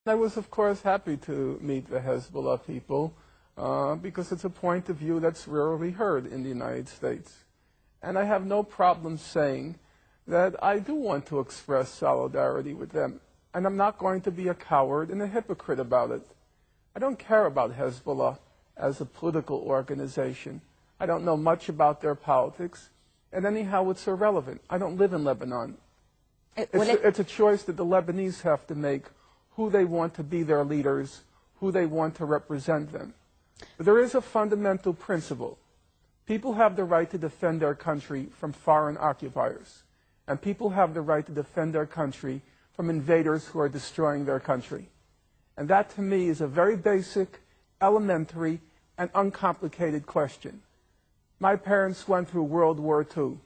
I was, of course, happy to meet the Hezbollah people because it's a point of view that's rarely heard in the United States. And I have no problem saying that I do want to express solidarity with them. And I'm not going to be a coward and a hypocrite about it. I don't care about Hezbollah as a political organization. I don't know much about their politics. And anyhow, it's irrelevant. I don't live in Lebanon. It's a choice that the Lebanese have to make, who they want to be their leaders, who they want to represent them. But there is a fundamental principle. People have the right to defend their country from foreign occupiers. And people have the right to defend their country from invaders who are destroying their country. And that, to me, is a very basic, elementary, and uncomplicated question. My parents went through World War II.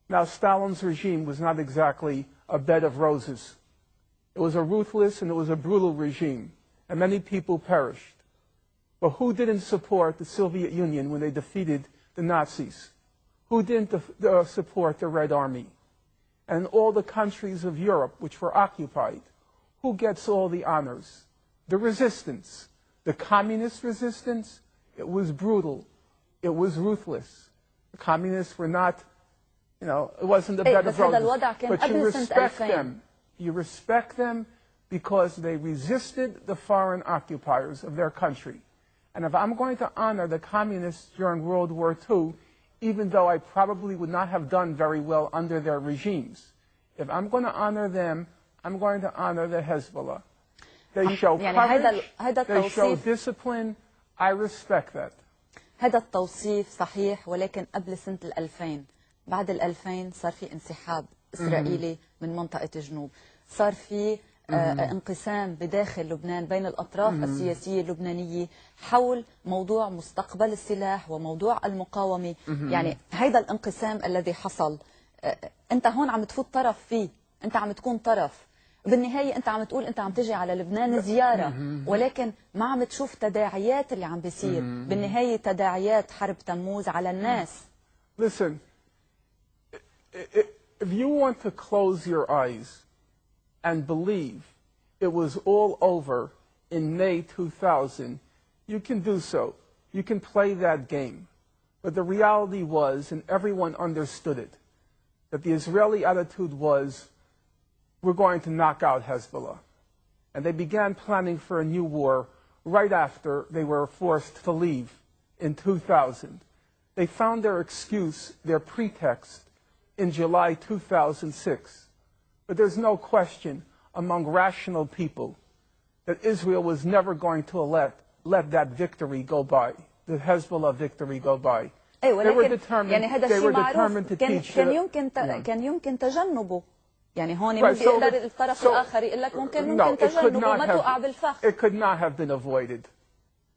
Now, Stalin's regime was not exactly a bed of roses. It was a ruthless and it was a brutal regime, and many people perished. But who didn't support the Soviet Union when they defeated the Nazis? Who didn't support the Red Army? And all the countries of Europe which were occupied, who gets all the honors? The resistance. The communist resistance, it was brutal. It was ruthless. The communists were not, it wasn't a bed of roses. But you respect them. You respect them because they resisted the foreign occupiers of their country. And if I'm going to honor the communists during World War II, even though I probably would not have done very well under their regimes, if I'm going to honor them, I'm going to honor the Hezbollah. They show courage, they show discipline. I respect that. هذا التوصيف صحيح، ولكن قبل سنة 2000 بعد 2000 صار في انسحاب إسرائيلي من منطقة جنوب، صار في انقسام بداخل لبنان بين الأطراف السياسية اللبنانية حول موضوع مستقبل السلاح وموضوع المقاومة. يعني هذا الانقسام الذي حصل أنت هون عم تفوت طرف فيه، أنت عم تكون طرف. بالنهاية أنت عم تقول أنت عم تجي على لبنان زيارة، ولكن ما عم تشوف تداعيات اللي عم بيصير. بالنهاية تداعيات حرب تموز على الناس. Listen, if you want to close your eyes and believe it was all over in May 2000, you can do so. You can play that game. But the reality was, and everyone understood it, that the Israeli attitude was, we're going to knock out Hezbollah. And they began planning for a new war right after they were forced to leave in 2000. They found their excuse, their pretext, in July 2006. But there's no question among rational people that Israel was never going to let that victory go by, the Hezbollah victory go by. They were determined to teach كان يمكن تجنبه. يعني هون ممكن يقدر الطرف الآخر يقول لك ممكن تجنبه ما توقع بالفخ. It could not have been avoided.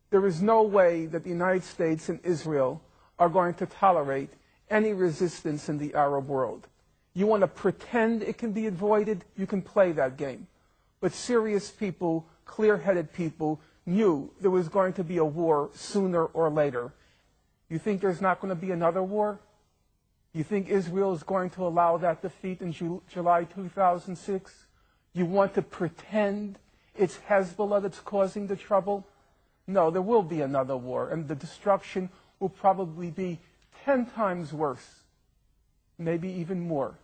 There is no way that the United States and Israel are going to tolerate any resistance in the Arab world. You want to pretend it can be avoided, you can play that game. But serious people, clear-headed people, knew there was going to be a war sooner or later. You think there's not going to be another war? You think Israel is going to allow that defeat in July 2006? You want to pretend it's Hezbollah that's causing the trouble? No, there will be another war, and the destruction will probably be 10 times worse, maybe even more,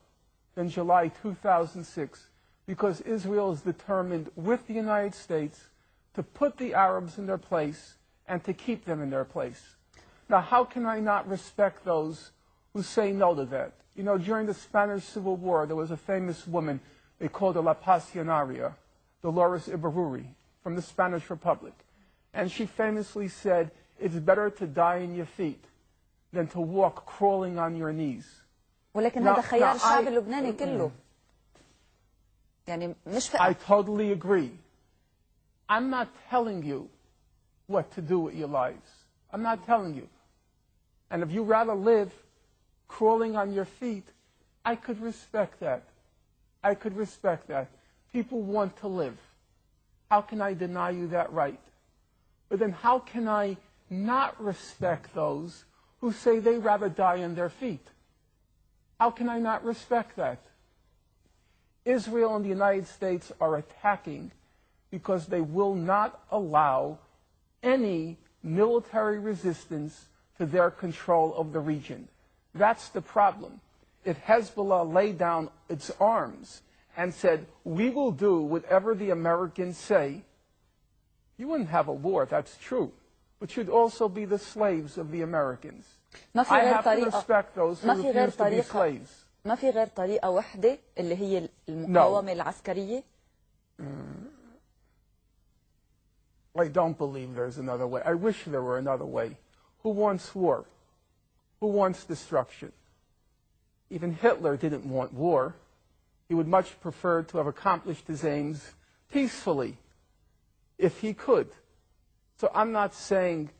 than July 2006, because Israel is determined with the United States to put the Arabs in their place and to keep them in their place. Now, how can I not respect those who say no to that? You know, during the Spanish Civil War, there was a famous woman, they called her La Pasionaria, Dolores Ibarruri, from the Spanish Republic. And she famously said, it's better to die in your feet than to walk crawling on your knees. ولكن هذا خيار الشعب اللبناني كله. يعني مش I totally agree. I'm not telling you what to do with your lives. I'm not telling you. And if you rather live crawling on your feet, I could respect that. I could respect that. People want to live. How can I deny you that right? But then how can I not respect those who say they'd rather die on their feet? How can I not respect that? Israel and the United States are attacking because they will not allow any military resistance to their control of the region. That's the problem. If Hezbollah laid down its arms and said, we will do whatever the Americans say, you wouldn't have a war, that's true, but you'd also be the slaves of the Americans. I have to respect those who refuse to be slaves. ما في غير طريقة واحدة اللي هي المقاومة العسكرية. I don't believe there's another way. I wish there were another way. Who wants war? Who wants destruction? Even Hitler didn't want war. He would much prefer to have accomplished his aims peacefully, if he could. So I'm not saying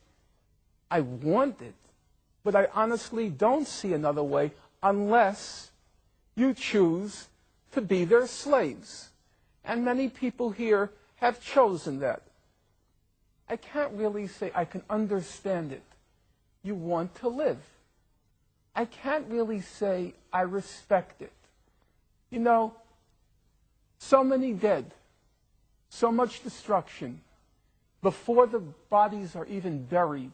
I want it, but I honestly don't see another way unless you choose to be their slaves. And many people here have chosen that. I can't really say I can understand it. You want to live. I can't really say I respect it. You know, so many dead, so much destruction, before the bodies are even buried,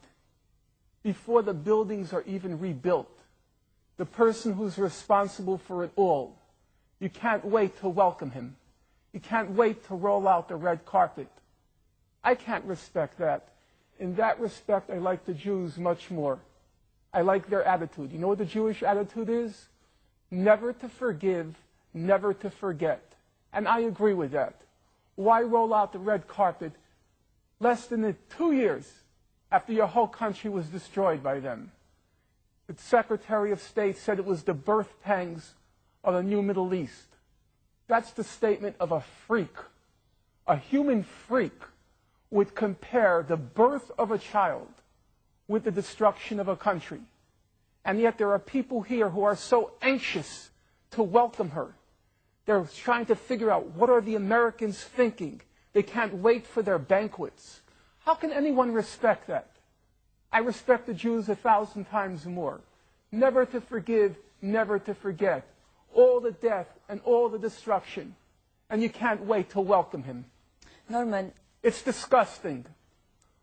before the buildings are even rebuilt, the person who's responsible for it all, you can't wait to welcome him. You can't wait to roll out the red carpet. I can't respect that. In that respect, I like the Jews much more. I like their attitude. You know what the Jewish attitude is? Never to forgive, never to forget. And I agree with that. Why roll out the red carpet less than 2 years after your whole country was destroyed by them? The Secretary of State said it was the birth pangs of the new Middle East. That's the statement of a freak. A human freak would compare the birth of a child with the destruction of a country. And yet there are people here who are so anxious to welcome her. They're trying to figure out, what are the Americans thinking? They can't wait for their banquets. How can anyone respect that? I respect the Jews 1,000 times more. Never to forgive, never to forget. All the death and all the destruction. And you can't wait to welcome him. Norman. It's disgusting.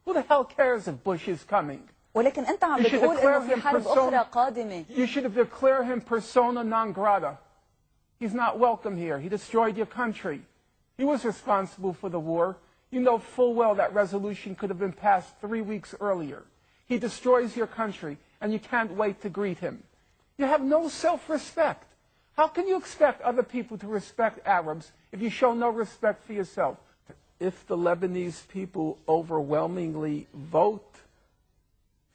Who the hell cares if Bush is coming? ولكن أنت عم بتقول إنه في حرب أخرى قادمة. You should have declared him persona non grata. He's not welcome here. He destroyed your country. He was responsible for the war. You know full well that resolution could have been passed 3 weeks earlier. He destroys your country, and you can't wait to greet him. You have no self-respect. How can you expect other people to respect Arabs if you show no respect for yourself? If the Lebanese people overwhelmingly vote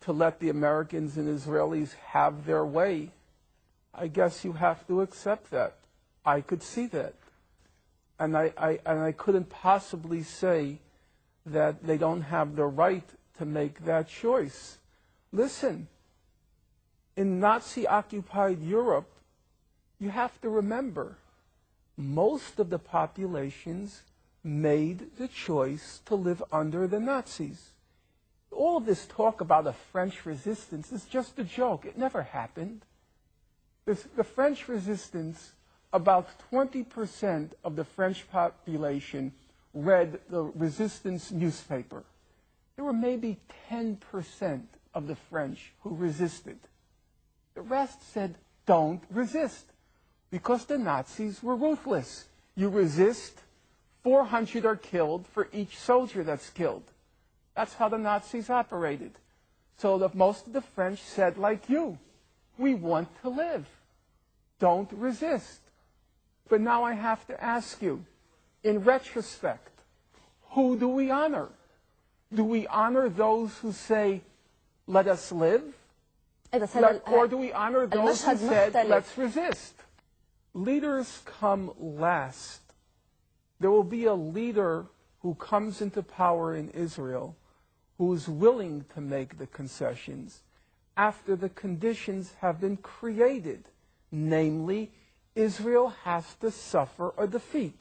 to let the Americans and Israelis have their way, I guess you have to accept that. I could see that. And I couldn't possibly say that they don't have the right to make that choice. Listen, in Nazi-occupied Europe, you have to remember, most of the populations made the choice to live under the Nazis. All of this talk about a French resistance is just a joke. It never happened. The French resistance, about 20% of the French population read the resistance newspaper. There were maybe 10% of the French who resisted. The rest said, don't resist, because the Nazis were ruthless. You resist, 400 are killed for each soldier that's killed. That's how the Nazis operated. So most of the French said, like you, we want to live. Don't resist. But now I have to ask you, in retrospect, who do we honor? Do we honor those who say, let us live? Or do we honor those who said, let's resist? Leaders come last. There will be a leader who comes into power in Israel who is willing to make the concessions after the conditions have been created. Namely, Israel has to suffer a defeat.